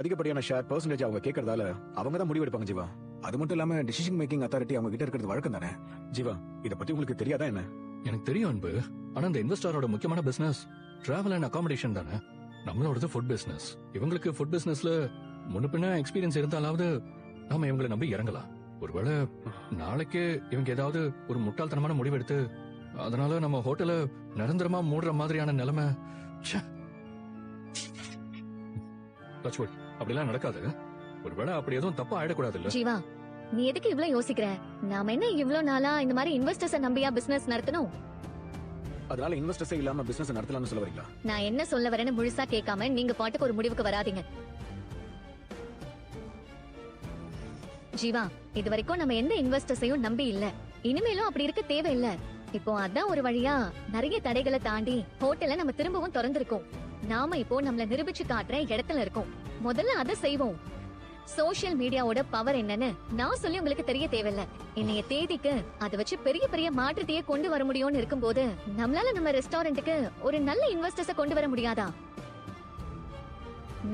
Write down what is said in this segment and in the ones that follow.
அதிகப்படியான share percentage அவங்க கேட்கறதால அவங்க தான் முடிவு எடுப்பாங்க ஜீவா. அது மட்டும் இல்லாம டிசிஷன் மேக்கிங் அத்தாரிட்டி அவங்க கிட்ட இருக்கிறது வழக்கம் தானே. ஜீவா, இத பத்தி உங்களுக்கு தெரியாதா என்ன? எனக்கு தெரியும் அன்பு. ஆனா இந்த இன்வெஸ்டரோட முக்கியமான பிசினஸ் டிராவல் அண்ட் அகாமடேஷன் தானே. நம்மளோடது ஃபுட் பிசினஸ். இவங்களுக்கு ஃபுட் பிசினஸ்ல முன்ன பின்ன எக்ஸ்பீரியன்ஸ் இருந்தாலாவது நாம இவங்களை நம்பி இறங்கலாம். ஒருவேளை நாளைக்கு இவங்க ஏதாவது ஒரு முட்டாள்தனமான முடிவு எடுத்து அதனால நம்ம ஹோட்டல நிரந்தரமா மூடுற மாதிரியான நிலைமை. அப்படிலாம் நடக்காது. ஒருவேளை அப்படி எதுவும் தப்பா ஆயிடக்கூடாது இல்ல ஜீவா. நீ எதுக்கு இவ்ளோ யோசிக்கிற? நாம என்ன இவ்ளோ நாளா இந்த மாதிரி இன்வெஸ்டர்ஸ் நம்பியா பிசினஸ் நடத்தணும்? அதனால இன்வெஸ்டர்ஸே இல்லாம பிசினஸ் நடத்தலாம்னு சொல்ல வரீங்களா? நான் என்ன சொல்ல வரேன்னு முழுசா கேட்காம நீங்க பாட்டுக்கு ஒரு முடிவுக்கு வராதீங்க. ஜீவா, இது வரைக்கும் நம்ம எந்த இன்வெஸ்டர்ஸையும் நம்பி இல்ல. இனிமேலும் அப்படி இருக்க தேவையில்ல. இப்போ அதான் ஒரு வழியா நிறைய தடைகளை தாண்டி ஹோட்டலை நம்ம திரும்பவும் திறந்திருக்கோம். நாம இப்போ நம்மள நிரூபிச்சு காட்டுற இடத்துல இருக்கோம். முதல்ல அதை செய்வோம். சோசியல் மீடியாவோட பவர் என்னன்னு நான் சொல்லி உங்களுக்கு தெரிய தேவையில்ல. இன்னைய தேதிக்கு அதை வச்சு பெரிய பெரிய மாற்றத்தையே கொண்டு வர முடியும்னு இருக்கும்போது நம்மளால நம்ம ரெஸ்டாரண்ட்டுக்கு ஒரு நல்ல இன்வெஸ்டர்ஸ கொண்டு வர முடியாதா?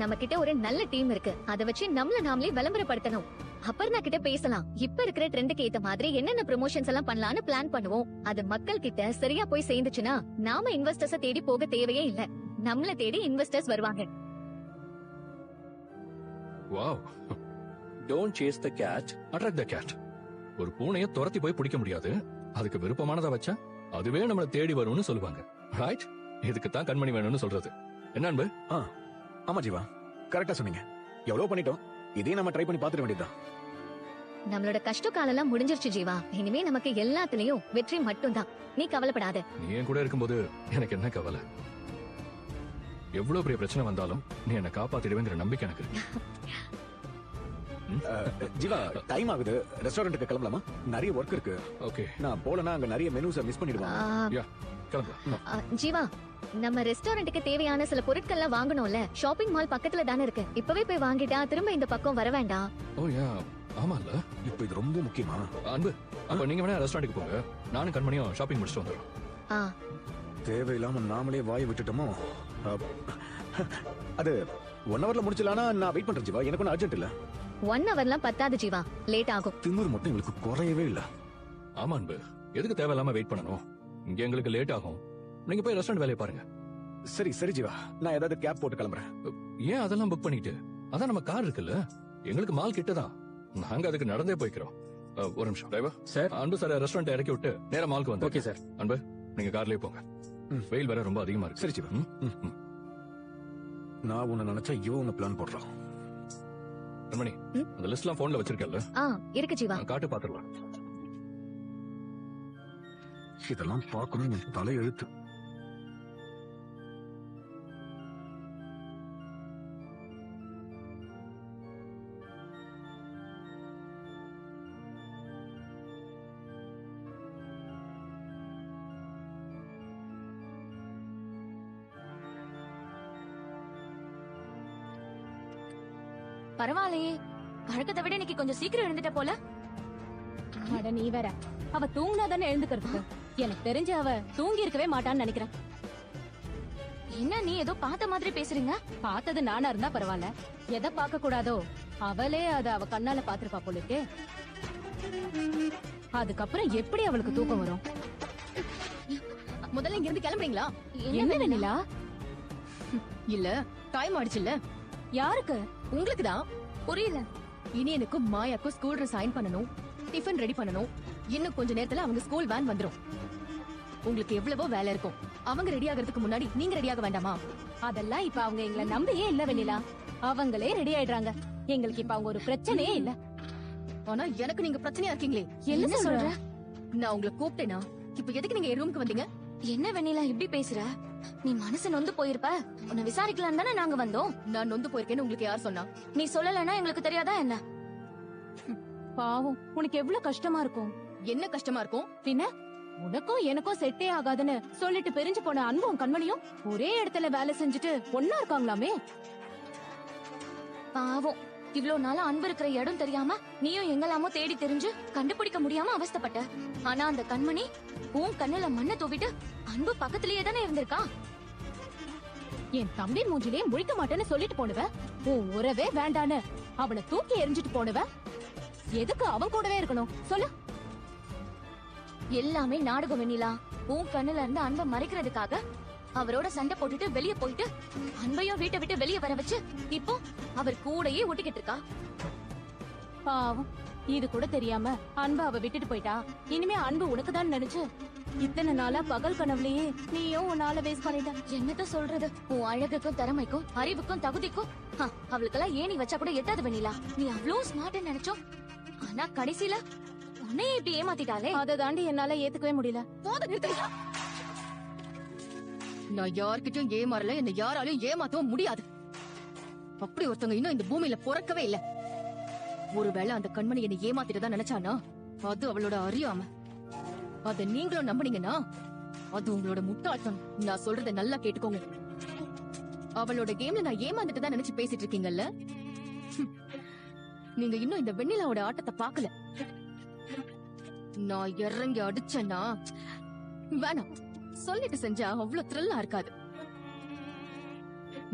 நம்ம கிட்ட ஒரு நல்ல டீம் இருக்கு. அதை வச்சு நம்மள நாமளே விளம்பரப்படுத்தணும். அப்பர்ணா கிட்ட பேசலாம். இப்ப இருக்கிற ட்ரெண்டுக்கு ஏத்த மாதிரி என்னென்ன ப்ரமோஷன்ஸ் எல்லாம் பண்ணலாம்னு பிளான் பண்ணுவோம். அது மக்கள் கிட்ட சரியா போய் சேர்ந்துச்சுன்னா நாம இன்வெஸ்டர்ஸ தேடி போக தேவையே இல்ல. நம்மள தேடி இன்வெஸ்டர்ஸ் வருவாங்க. Wow. Don't chase the cat, attract the cat. ஒரு பூனையை துரத்தி போய் பிடிக்க முடியாது. அதுக்கு விருப்பமானதை வச்சா அதுவே நம்மள தேடி வரும்னு சொல்லுவாங்க. ரைட்? இதுக்கு தான் கண்மணி வேணும்னு சொல்றது. என்ன அன்பு? ஆமா ஜீவா, கரெக்டா சொன்னீங்க. எவ்வளவு பண்ணிட்டோம், இதையும் நம்ம ட்ரை பண்ணி பாத்துட வேண்டியதுதான். நம்மளோட கஷ்ட காலம் எல்லாம் முடிஞ்சிருச்சு ஜீவா. இனிமே நமக்கு எல்லாத்துலயும் வெற்றி மட்டும்தான். நீ கவலைப்படாத. நீ என் கூட இருக்கும்போது எனக்கு என்ன கவலை? எவ்வளவு பெரிய பிரச்சனை வந்தாலும் நீ என்ன காப்பாத்திடுவேங்கிற நம்பிக்கை எனக்கு இருக்கு. ஜீவா, டைம் ஆகுது. ரெஸ்டாரண்ட்டுக்கு கிளம்பலாமா? நிறைய ஒர்க் இருக்கு. ஓகே. நான் போலனா அங்க நிறைய மெனூஸை மிஸ் பண்ணிடுவாங்க. யா, கிளம்பலாம். ஜீவா, நம்ம ரெஸ்டாரண்ட்டுக்கு தேவையான சில பொருட்கள்லாம் வாங்கணும்ல. ஷாப்பிங் மால் பக்கத்துல தானே இருக்கு. இப்பவே போய் வாங்கிட்டா திரும்ப இந்த பக்கம் வர வேண்டாம். ஓ யா, ஆமால. இப்போ இது ரொம்ப முக்கியமா? அன்பு, அப்ப நீங்க வேணா ரெஸ்டாரண்ட்டுக்கு போங்க. நானும் கண்மணியும் ஷாப்பிங் முடிச்சுட்டு வந்துடுறோம். தேவையில்லாம நாமளே வாயை விட்டுட்டோமோ? அது 1 ஹவர்ல முடிச்சலானா நான் வெயிட் பண்றேன் ஜீவா. எனக்கு ஒன்னும் அர்ஜென்ட் இல்ல. 1 ஹவர்லாம் பத்தாது ஜீவா, லேட் ஆகும். திமிரு மட்டும் எங்களுக்கு குறையவே இல்ல. ஆமா அன்பு, எதுக்கு தேவையில்லாம வெயிட் பண்ணணும்? இங்க எங்களுக்கு லேட் ஆகும். நீங்க போய் ரெஸ்டாரண்ட் வேலையை பாருங்க. சரி சரி ஜீவா, நான் ஏதாவது கேப் போட்டு கிளம்புறேன். ஏன் அதெல்லாம் புக் பண்ணிட்டு? அதான் நம்ம கார் இருக்குல்ல, எங்களுக்கு மால் கிட்டதான். நாங்க அதுக்கு நடந்தே போய்க்கிறோம். ஒரு நிமிஷம் டிரைவர். சார், அன்பு சார் ரெஸ்டாரண்ட் இறக்கி விட்டு நேரா மாலுக்கு வந்து. Okay sir. அன்பு, நீங்க கார்லயே போங்க. வெயில் வேற ரொம்ப அதிகமா இருக்கு. சரி ஜீவா. நான் உன்னை நினைச்சா இவன் உன்னை பிளான் போடுறான். கண்மணி, அந்த லிஸ்ட் எல்லாம் போன்ல வச்சிருக்கல? இருக்கு ஜீவா. காட்டு பாத்துடலாம். இதெல்லாம் பார்க்கணும் என் தலை எழுத்து. பரவாயில்லையே, வழக்கத்தை விட இன்னைக்கு கொஞ்சம் சீக்கிரம் எழுந்துட்ட போல. அட நீ வேற, அவ தூங்கினா தானே எழுந்துக்கிறதுக்கு. எனக்கு தெரிஞ்சு அவ தூங்கி இருக்கவே மாட்டான்னு நினைக்கிறேன். என்ன நீ ஏதோ பார்த்த மாதிரி பேசுறீங்க? பார்த்தது நானா இருந்தா பரவாயில்ல, எதை பார்க்க கூடாதோ அவளே அத அவ கண்ணால பாத்துருப்பா போலுக்கு. அதுக்கப்புறம் எப்படி அவளுக்கு தூக்கம் வரும்? முதல்ல இங்க இருந்து கிளம்புறீங்களா? என்ன வெண்ணிலா? இல்ல, டைம் ஆயிடுச்சுல்ல. யாருக்கு? உங்களுக்கு தான். புரியல. இனி எனக்கு மாயாக்கும் ஸ்கூல் ட்ரெஸ் சைன் பண்ணணும், டிஃபன் ரெடி பண்ணணும். இன்னும் கொஞ்ச நேரத்துல அவங்க ஸ்கூல் வேன் வந்துரும். உங்களுக்கு எவ்வளவோ வேலை இருக்கும். அவங்க ரெடி ஆகிறதுக்கு முன்னாடி நீங்க ரெடியாக வேண்டாமா? அதெல்லாம் இப்ப அவங்க எங்களை நம்பியே இல்ல வெண்ணிலா. அவங்களே ரெடி ஆயிடுறாங்க. எங்களுக்கு இப்ப அவங்க ஒரு பிரச்சனையே இல்ல. ஆனா எனக்கு நீங்க பிரச்சனையா இருக்கீங்களே. என்ன சொல்ற? நான் உங்களை கூப்பிட்டேனா? இப்ப எதுக்கு நீங்க ரூமுக்கு வந்தீங்க? என்ன வெண்ணிலா இப்படி பேசுற? நீ மனசு நொந்து போயிருப்ப. உன்னை விசாரிக்கலாம் தானே நாங்க வந்தோம். நான் நொந்து போயிருக்கேன்னு உங்களுக்கு யார் சொன்னா? நீ சொல்லலைன்னா எங்களுக்கு தெரியாதா என்ன? பாவம், உனக்கு எவ்வளவு கஷ்டமா இருக்கும். என்ன கஷ்டமா இருக்கும்? பின்ன உனக்கும் எனக்கும் செட்டே ஆகாதுன்னு சொல்லிட்டு பிரிஞ்சு போன அன்பும் கண்மணியும் ஒரே இடத்துல வேலை செஞ்சுட்டு ஒன்னா இருக்காங்களாமே. பாவம், இவ்வளவு நாளா அன்பு இருக்கிற இடம் தெரியாம நீயும் எங்கெல்லாமோ தேடி தெரிஞ்சு கண்டுபிடிக்க முடியாம அவஸ்தைப்பட்ட. ஆனா அந்த கண்மணி உன் கண்ணுல மண்ணை தூவிட்டு அன்பு பக்கத்திலேயே தானே இருந்திருக்கா. என் தம்பி மூஞ்சிலே முழிக்க மாட்டேன்னு சொல்லிட்டு போனவ உன் உறவே வேண்டான்னு அவனை தூக்கி எறிஞ்சிட்டு போனவ எதுக்கு அவன் கூடவே இருக்கணும் சொல்லு? எல்லாமே நாடகம் வெண்ணிலா. உன் கண்ணுல இருந்து அன்பை மறைக்கிறதுக்காக அவரோட சண்டை போட்டுட்டு வெளிய போயிட்டு அன்பையும் வீட்டை விட்டு வெளிய வர வச்சு இப்போ அவர் கூடயே ஒட்டிக்கிட்டு இருக்கா. பாவம், இது கூட தெரியாம அன்பு அவ விட்டுட்டு போயிட்டா. இனிமே அன்பு உனக்குதான் நினைச்சு இத்தனை நாளா பகல் கனவுலயே நீயும் உன்னால வேஸ்ட் பண்ணிட்ட. என்னத்த சொல்றது? உன் அழகுக்கும் திறமைக்கும் அறிவுக்கும் தகுதிக்கும் அவளுக்கெல்லாம் ஏணி வச்சா கூட எட்டாது வெண்ணிலா. நீ அவ்வளோ ஸ்மார்ட் நினைச்சோம், ஆனா கடைசியில உன்னையே இப்படி ஏமாத்திட்டாலே. அதை தாண்டி என்னால ஏத்துக்கவே முடியல. நான் யார்கிட்டயும் ஏமாறல, என்ன யாராலையும் ஏமாத்தவும் முடியாது. அப்படி ஒருத்தவங்க இன்னும் இந்த பூமியில பிறக்கவே இல்ல. ஒருவேளை அந்த கண்மணி என்னை ஏமாத்திட்டு நினைச்சானா அது அவளோட அறியாம. அத நீங்களும் நம்பினீங்கன்னா அது உங்களோட முட்டாள்தனம். நான் சொல்றத நல்லா கேட்டுக்கோங்க. அவளோட கேம்ல நான் ஏமாந்துட்டு தான் நினைச்சு பேசிட்டு இருக்கீங்கல்ல. நீங்க இன்னும் இந்த வெண்ணிலாவோட ஆட்டத்தை பாக்கல. நான் இறங்கி அடிச்சேன்னா வேணாம், சொல்லிட்டு செஞ்சா அவ்வளவு த்ரில்லா இருக்காது.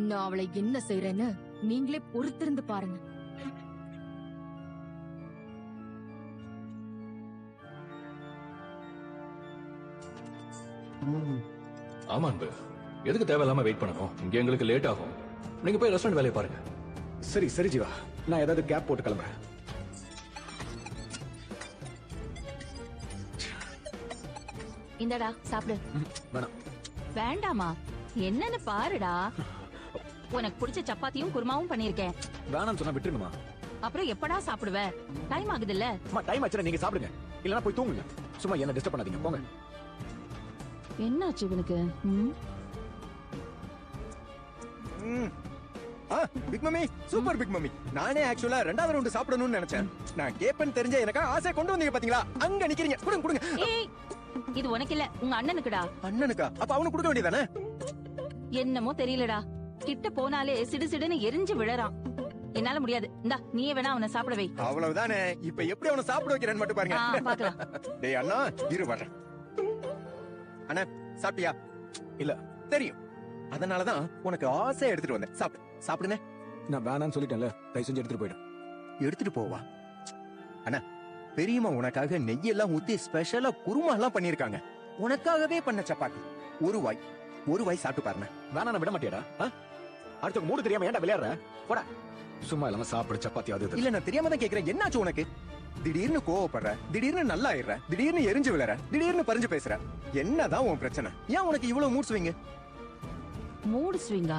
நான் அவளை என்ன செய்யறேன்னு நீங்களே பொறுத்திருந்து பாருங்க. ஆமா அன்பு, எதுக்கு தேவையில்லாம வெயிட் பண்ணணும்? இங்க எங்களுக்கு லேட் ஆகும். நீங்க போய் ரெஸ்டாரண்ட் வேலையை பாருங்க. சரி சரி ஜீவா, நான் ஏதாவது கேப் போட்டு கிளம்புறேன். இந்தடா சாப்பிடு. வேணாம். வேண்டாமா? என்னன்னு பாருடா. உனக்கு பிடிச்ச சப்பாத்தியும் குருமாவும் பண்ணிருக்கேன். வேணாம்னு சொன்னா விட்டுருங்கம்மா. அப்புறம் எப்படா சாப்பிடுவ? டைம் ஆகுதுல்ல. அம்மா டைம் ஆச்சுன்னா நீங்க சாப்பிடுங்க, இல்லனா போய் தூங்குங்க. சும்மா என்ன டிஸ்டர்ப் பண்ணாதீங்க, போங்க. என்னாச்சு இவனுக்கு? Big mummy, super big mummy. நானே ஆக்சுவலா ரெண்டாவது ரவுண்ட் சாப்பிடணும்னு நினைச்சேன். நான் கேப்பன் தெரிஞ்ச எனக்கு ஆசை கொண்டு வந்தீங்க பாத்தீங்களா? அங்க நிக்கிறீங்க. கொடுங்க கொடுங்க. ஏய், இது உனக்கு இல்ல, உங்க அண்ணனுக்குடா. அண்ணனுக்கா? அப்ப அவனுக்கு கொடுக்க வேண்டியதானே? என்னமோ தெரியலடா, கிட்ட போனாலே சிடு சிடுன்னு எரிஞ்சு விழறான். என்னால முடியாது. இந்தா நீயே வேணா அவனை சாப்பிட வை. அவ்வளவுதானே. இப்ப எப்படி அவனை சாப்பிட வைக்கிறேன்னு மட்டும் பாருங்க. பாக்கலாம். டேய் அண்ணா, இரு வர்றேன். அண்ணா சாப்பிட்டியா? இல்ல. தெரியும், அதனாலதான் உனக்கு ஆசையா எடுத்துட்டு வந்தேன். சாப்பிடு சாப்பிடுனே. நான் வேணாம்னு சொல்லிட்டேன்ல, தயவு செஞ்சு எடுத்துட்டு போயிடு. எடுத்துட்டு போவா? அண்ணா, பெரியம்மா உனக்காக நெய்யெல்லாம் ஊத்தி ஸ்பெஷலா குருமா எல்லாம் பண்ணிருக்காங்க. உனக்காகவே பண்ண சப்பாத்தி. ஒரு வாய் சாப்பிட்டு பாருங்க. வேணா நான் விட மாட்டியாடா? அடுத்த மூடு தெரியாம ஏன்டா விளையாடுற? போடா. சும்மா இல்லாம சாப்பிடு சப்பாத்தி. அது இது. இல்ல, நான் தெரியாம தான் கேக்குறேன். என்னாச்சு உனக்கு? திடீர்னு கோவப்படுற, திடீர்னு நல்லா ஆயிடுற, திடீர்னு எரிஞ்சு விழற, திடீர்னு பறிஞ்சு பேசுற. என்னதான் உன் பிரச்சனை? ஏன் உனக்கு இவ்வளவு மூட் ஸ்விங்? மூடு ஸ்விங்கா?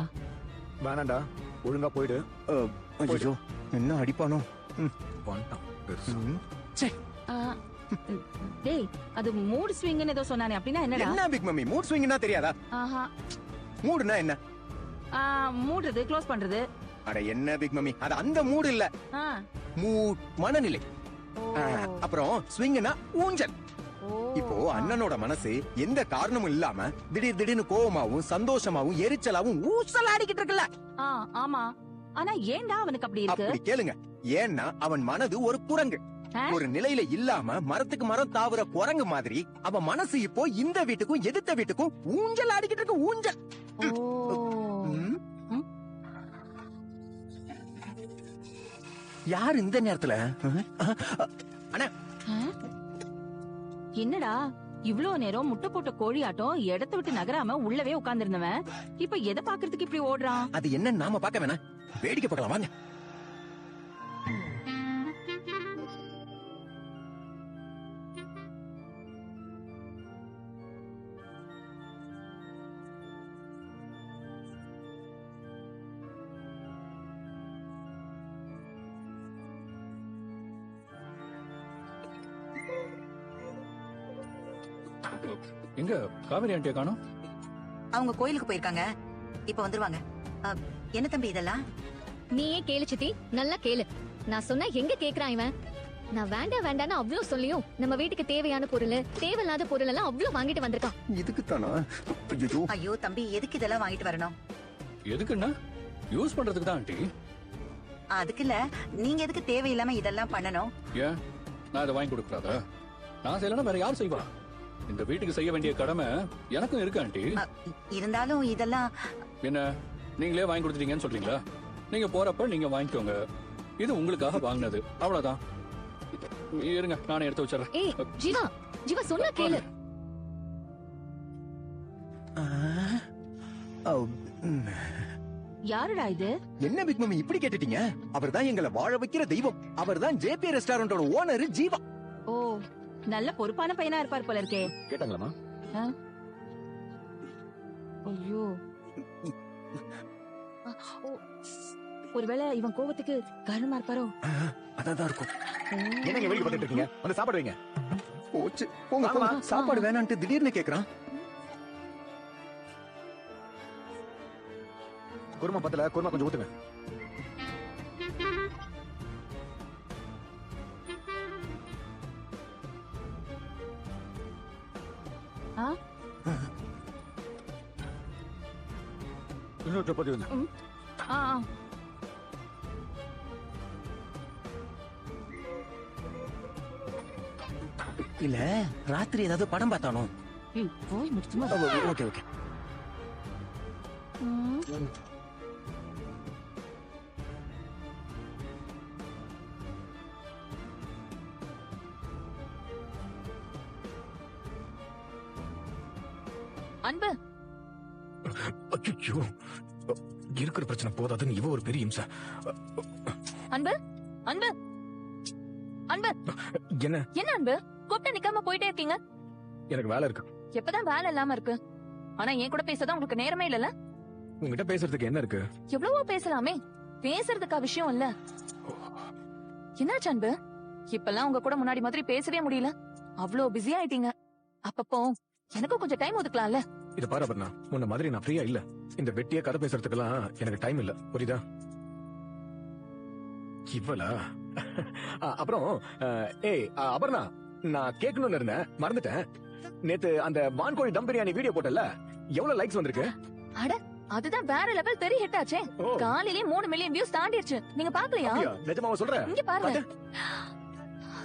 வேணாண்டா, ஒழுங்கா போயிடு. ஐயோ, என்ன அடிப்பானோ? வந்துட்டான் பெருசு. டேய், அது மூடு ஸ்விங்னு ஏதோ சொன்னானே, அப்படின்னா என்னடா? என்ன பிக் மம்மி, மூட் ஸ்விங்னா தெரியாதா? ஆஹா. மூடுனா என்ன? மூடுறது, க்ளோஸ் பண்றது. அட என்ன பிக் மம்மி, அது அந்த மூடு இல்ல. மூட் மனநிலை. அப்புறம் ஸ்விங்னா ஊஞ்சல். இப்போ அண்ணனோட மனசு எந்த காரணமும் இல்லாம திடீர்னு கோவமாவும் சந்தோஷமாவும் எரிச்சலாவும் ஊசல் ஆடிக்கிட்டு இருக்குல்ல. ஆமா, ஆனா ஏன்டா அவனுக்கு அப்படி இருக்கு? அப்படி கேளுங்க. ஏன்னா அவன் மனது ஒரு குரங்கு. ஒரு நிலையில இல்லாம மரத்துக்கு மரம் தாவுற குரங்கு மாதிரி அவன் மனசு இப்போ இந்த வீட்டுக்கும் எதிர்த்த வீட்டுக்கும் ஊஞ்சல் ஆடிக்கிட்டு இருக்கு. ஊஞ்சல். யார் இந்த நேரத்துல? அண்ணா, என்னடா இவ்ளோ நேரம் முட்டை போட்ட கோழியாட்டம் இடத்தை விட்டு நகராம உள்ளவே உட்கார்ந்திருந்தவன் இப்ப எதை பாக்குறதுக்கு இப்படி ஓடுறான்? அது என்ன நாம பார்க்க வேணாம், வேடிக்கை பார்க்கலாம் வாங்க. எங்க காவேரி ஆண்டியை காணோம்? அவங்க கோயிலுக்கு போயிருக்காங்க, இப்ப வந்துருவாங்க. என்ன தம்பி இதெல்லாம்? நீயே கேளு சித்தி, நல்லா கேளு. நான் சொன்னா எங்க கேக்குறான் இவன்? நான் வேண்டாம் வேண்டான்னு அவ்வளவு சொல்லியும் நம்ம வீட்டுக்கு தேவையான பொருள், தேவையில்லாத பொருள் எல்லாம் அவ்வளவு வாங்கிட்டு வந்திருக்கான். இதுக்கு தானா? ஐயோ தம்பி, எதுக்கு இதெல்லாம் வாங்கிட்டு வரணும்? எதுக்குன்னா யூஸ் பண்றதுக்கு தான் ஆண்டி. அதுக்கு இல்ல, நீங்க எதுக்கு தேவையில்லாம இதெல்லாம் பண்ணணும்? ஏன் நான் இதை வாங்கி கொடுக்கறாதா? நான் செய்யலன்னா வேற யார் செய்வா? இந்த வீட்டுக்கு செய்ய வேண்டிய கடமை எனக்கும் இருக்கு ஆண்டி. இருந்தாலும் இதெல்லாம் என்ன நீங்களே வாங்கி கொடுத்துட்டீங்கன்னு சொல்றீங்களா? நீங்க போறப்ப நீங்க வாங்கிக்கோங்க. இது உங்களுக்காக வாங்கினது, அவ்வளவுதான். இருங்க, நானே எடுத்து வச்சிடறேன். ஏய் ஜீவா, ஜீவா சொன்னா கேளு. யாருடா இது? என்ன பிக் மம்மி இப்படி கேட்டுட்டீங்க? அவர்தான் எங்களை வாழ வைக்கிற தெய்வம். அவர்தான் ஜேபி ரெஸ்டாரண்டோட ஓனர் ஜீவா. ஓ, நல்ல பொறுப்பான பையனா இருப்பார் போல இருக்கே. கேட்டாங்களாமா? ஐயோ, ஒருவேளை இவன் கோவத்துக்கு காரணமா இருப்பாரோ? அதான் இருக்கும். என்னங்க வெளிய பார்த்துட்டு இருக்கீங்க? வந்து சாப்பாடு வைங்க. போச்சு, போங்க வாங்கம்மா. போங்க. சாப்பாடு வேணான்ட்டு திடீர்னு கேக்குறான். குருமா பத்தல, குருமா கொஞ்சம் ஊத்துங்க. ஆ? இன்னொரு சப்பாத்தி வந்து. ஆ, ஆ. இல்ல ராத்திரி ஏதாவது படம் பார்த்தானோ? ஏய், போய் முடிச்சுமா. Okay okay. அன்பு, ஐயோ, இருக்கிற பிரச்சனை போதாதுன்னு இவ ஒரு பெரிய இம்சை. அன்பு, அன்பு, அன்பு. என்ன? என்ன அன்பு, கூப்பிட்டு நிக்காம போயிட்டே இருக்கீங்க? எனக்கு வேலை இருக்கு. எப்பதான் வேலை இல்லாம இருக்கு? ஆனா என் கூட பேசதான் உங்களுக்கு நேரமே இல்லல. உங்ககிட்ட பேசுறதுக்கு என்ன இருக்கு? எவ்வளவோ பேசலாமே, பேசுறதுக்கா விஷயம் இல்ல. என்னாச்சு அன்பு? இப்பெல்லாம் உங்க கூட முன்னாடி மாதிரி பேசவே முடியல. அவ்வளோ பிஸி ஆயிட்டீங்க. அப்பப்போ எனக்கும் கொஞ்சம் டைம் ஒதுக்கலாம்ல? இத பாரு அபர்ணா, முன்ன மாதிரி நான் ஃப்ரீயா இல்ல. இந்த வெட்டியா கதை பேசுறதுக்கெல்லாம் எனக்கு டைம் இல்ல, புரியுதா? இவ்வளா? அப்புறம் ஏய் அபர்ணா, நான் கேட்கணும்னு இருந்தேன், மறந்துட்டேன். நேத்து அந்த வான்கோழி தம் பிரியாணி வீடியோ போட்டல, எவ்வளவு லைக்ஸ் வந்திருக்கு? அட, அதுதான் வேற லெவல் பெரிய ஹிட் ஆச்சே. ஓ, காலையிலே 3 மில்லியன் வியூஸ் தாண்டிடுச்சு. நீங்க பாக்கலையா? அப்படியா? நிஜமாவா சொல்ற? இங்க பாருங்க.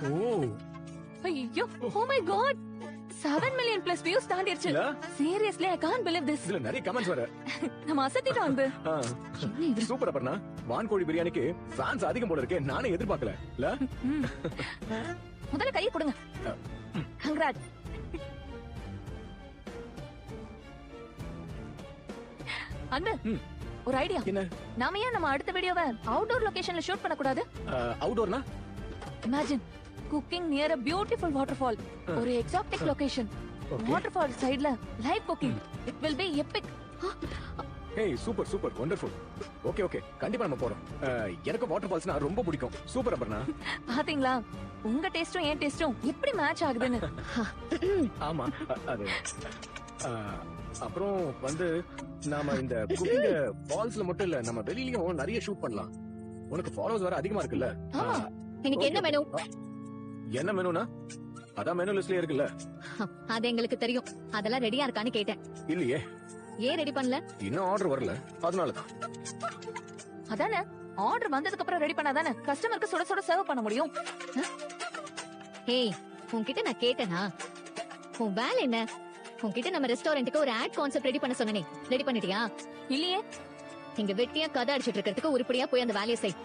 ஓ, ஐயோ, oh my god, 7 million plus views தாண்டிடுச்சு. இல்ல? Seriously I can't believe this. இதுல நிறைய கமெண்ட்ஸ் வர. நம்ம அசத்திட்டோம் அன்பு. என்ன இது? சூப்பர் அபர்ணா, வான்கோழி பிரியாணிக்கு ஃபேன்ஸ் அதிகம் போல இருக்கே, நானே எதிர்பார்க்கல. இல்ல? ம். முதல்ல கையை கொடுங்க. கங்க்ராட். அன்பு, ம். ஒரு ஐடியா. என்ன? நாம ஏன் நம்ம அடுத்த வீடியோவை அவுட்டோர் லொகேஷன்ல ஷூட் பண்ண கூடாது? அவுட்டோர்னா? Imagine cooking near a beautiful waterfall. ஒரு எக்ஸாக்டிக் லொகேஷன். Okay. வாட்டர்ஃபால் சைடுல live cooking. It will be epic. ஏய் super super wonderful. Okay okay, கண்டிப்பா நம்ம போறோம். எனக்கு வாட்டர் ஃபால்ஸ்னா ரொம்ப பிடிக்கும். சூப்பர் அபர்ணா. பாத்தீங்களா, உங்க டேஸ்டும் என் டேஸ்டும் எப்படி மேட்ச் ஆகுதுன்னு? ஆமா, அது அப்புறம் வந்து நாம இந்த குக்கிங் ஃபால்ஸ்ல மட்டும் இல்ல, நம்ம வெளியிலயும் நிறைய ஷூட் பண்ணலாம். உனக்கு ஃபாலோவர்ஸ் வேற அதிகமா இருக்குல்ல? ஆமா. இன்னைக்கு என்ன மெனு? என்ன மெனுனா? அதான் மெனு லிஸ்ட்லயே இருக்குல்ல. அது எங்களுக்கு தெரியும். அதெல்லாம் ரெடியா இருக்கான்னு கேட்டேன். இல்லையே, ஏன் ரெடி பண்ணல? இன்னும் ஆர்டர் வரல, அதனாலதான். அதானே, ஆர்டர் வந்ததுக்கு அப்புறம் ரெடி பண்ணாதானே கஸ்டமருக்கு சுட சுட சர்வ் பண்ண முடியும். ஏய், உன்கிட்ட நான் கேட்டேனா? உன் வேலை என்ன? உன்கிட்ட நம்ம ரெஸ்டாரண்ட்டுக்கு ஒரு ஆட் கான்செப்ட் ரெடி பண்ண சொன்னனே, ரெடி பண்ணிட்டியா? இல்லையே. இங்க வெட்டியா கதை அடிச்சிட்டு இருக்கிறதுக்கு உருப்படியா போய் அந்த வேலையை செய்.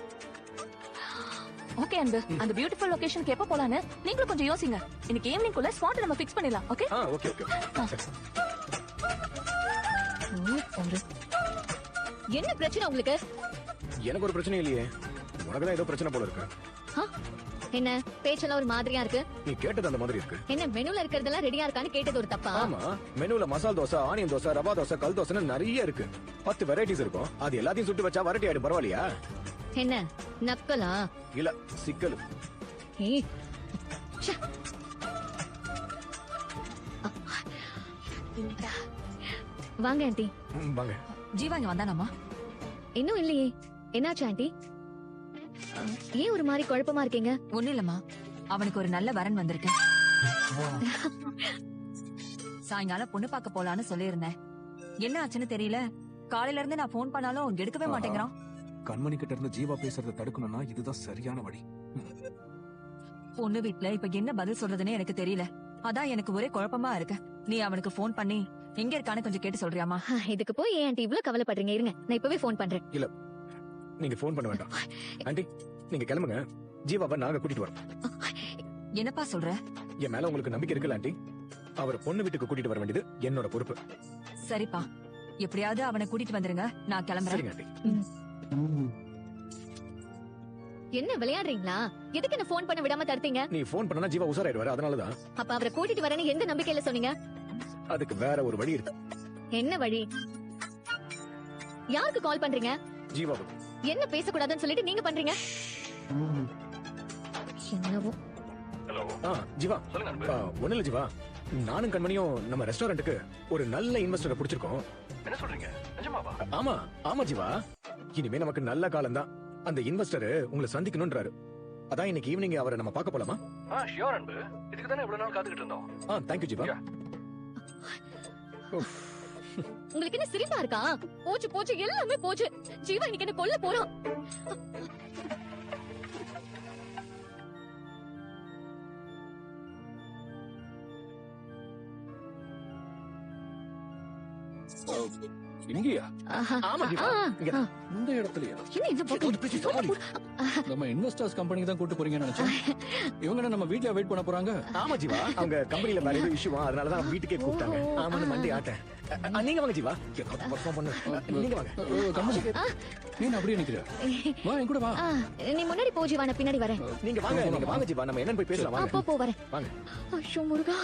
ஓகே அன்பு, அந்த பியூட்டிஃபுல் லொகேஷனுக்கு எப்ப போலான்னு நீங்களும் கொஞ்சம் யோசிங்க. இன்னைக்கு ஈவினிங் குள்ள ஸ்பாட் நம்ம ஃபிக்ஸ் பண்ணிடலாம். ஓகே? Okay okay. என்ன பிரச்சனை உங்களுக்கு? எனக்கு ஒரு பிரச்சனை இல்லையே, உனக்குதான் ஏதோ பிரச்சனை போல இருக்கு. என்ன பேச்செல்லாம் ஒரு மாதிரியா இருக்கு? நீ கேட்டது அந்த மாதிரி இருக்கு. என்ன மெனுல இருக்கிறதெல்லாம் ரெடியா இருக்கான்னு கேட்டது ஒரு தப்பா? ஆமா, மெனுல மசால் தோசை, ஆனியன் தோசை, ரவா தோசை, கல் தோசைன்னு நிறைய இருக்கு. 10 வெரைட்டிஸ் இருக்கும். அது எல்லாத்தையும் சுட்டு வச்சா வரட்டி ஆயிடும், பரவாயில்லையா? என்ன நக்கலா? இல்ல, சிக்கல். ஏய், ச்சே. வாங்க ஆண்டி. வாங்க. ஜீவா இங்க வந்தானாமா? இன்னும் இல்லையே. என்னாச்சு ஆண்டி? ஏன் ஒரு மாதிரி குழப்பமா இருக்கீங்க? ஒண்ணு இல்லம்மா, அவனுக்கு ஒரு நல்ல வரன் வந்திருக்கு. சாயங்காலம் பொண்ணு பார்க்க போலான்னு சொல்லியிருந்தேன். என்ன ஆச்சுன்னு தெரியல. காலையில இருந்து நான் போன் பண்ணாலும் எடுக்கவே மாட்டேங்கிறான். கண்மணி கிட்ட இருந்து ஜீவா பேசுறத தடுக்கணும்னா இதுதான் சரியான வழி. பொண்ணு வீட்ல இப்ப என்ன பதில் சொல்றதுன்னு எனக்கு தெரியல. அதான் எனக்கு ஒரே குழப்பமா இருக்கு. நீ அவனுக்கு போன் பண்ணி எங்க இருக்கான்னு கொஞ்சம் கேட்டு சொல்றியாமா? இதுக்கு போய் ஏன் ஆண்டி இவ்ளோ கவலைப்படுறீங்க? இருங்க, நான் இப்பவே ஃபோன் பண்றேன். நீங்க ஃபோன் பண்ண வேண்டாம். ஆண்டி நீங்க கிளம்புங்க. ஜீவாவை நாங்க கூட்டிட்டு வரோம். என்னப்பா சொல்ற? என் மேல உங்களுக்கு நம்பிக்கை இருக்குல்ல ஆண்டி? அவரை பொண்ணு வீட்டுக்கு கூட்டிட்டு வர வேண்டியது என்னோட பொறுப்பு. சரிப்பா, எப்படியாவது அவனை கூட்டிட்டு வந்துருங்க, நான் கிளம்புறேன். சரிங்க ஆண்டி. என்ன விளையாடுறீங்களா? எதுக்கு என்ன ஃபோன் பண்ண விடாம தடுத்தீங்க? நீ ஃபோன் பண்ணா ஜீவா உசாராயிடுவாரு, அதனாலதான். அப்ப அவரை கூட்டிட்டு வரேன்னு எந்த நம்பிக்கையில சொன்னீங்க? அதுக்கு வேற ஒரு வழி இருக்கு. என்ன வழி? யாருக்கு கால் பண்றீங்க? ஜீவாவுக்கு. என்ன பேசக்கூடாதுன்னு சொல்லிட்டு நீங்க பண்றீங்க? என்னவோ. ஜீவா ஒண்ணு இல்ல ஜீவா, நானும் கண்மணியும் நம்ம ரெஸ்டாரண்ட்டுக்கு ஒரு நல்ல இன்வெஸ்டரை பிடிச்சிருக்கோம். என்ன சொல்றீங்க? நிஜமாவா? ஆமா ஆமா ஜீவா, இனிமே நமக்கு நல்ல காலம் தான். அந்த இன்வெஸ்டர் உங்களை சந்திக்கணும்ன்றாரு. அதான் இன்னைக்கு ஈவினிங் அவரை நம்ம பார்க்க போலாமா? ஷியோர் அன்பு, இதுக்கு தானே இவ்வளவு நாள் காத்துக்கிட்டு இருந்தோம். தேங்க்யூ ஜீவா. உங்களுக்கு என்ன சிரிப்பா இருக்கா? போச்சு போச்சு, எல்லாமே போச்சு. ஜீவா இன்னைக்கு என்ன கொல்ல போறான். இங்கயா? ஆமா ஜீவா, இங்கதான். இந்த இடத்துலயா? என்ன இந்த பக்கம்? நம்ம இன்வெஸ்டர்ஸ் கம்பெனிக்கு தான் கூட்டு போறீங்கன்னு நினைச்சேன். இவங்க என்ன நம்ம வீட்ல வெயிட் பண்ண போறாங்க? ஆமா ஜீவா, அவங்க கம்பெனில வேற ஏதோ இஷ்யூவா, அதனாலதான் வீட்டுக்கே கூப்பிட்டாங்க. ஆமான்னு மண்டி ஆட்டேன். நீங்க வாங்க ஜீவா, பெர்ஃபார்ம் பண்ணு. நீங்க வாங்க. கம்பெனி நீ அப்படியே நிக்கிற? வா என் கூட வா. நீ முன்னாடி போ ஜீவா, நான் பின்னாடி வரேன். நீங்க வாங்க ஜீவா, நம்ம என்னன்னு போய் பேசலாம். வாங்க போ வரேன். வாங்க. ஐயோ முருகா,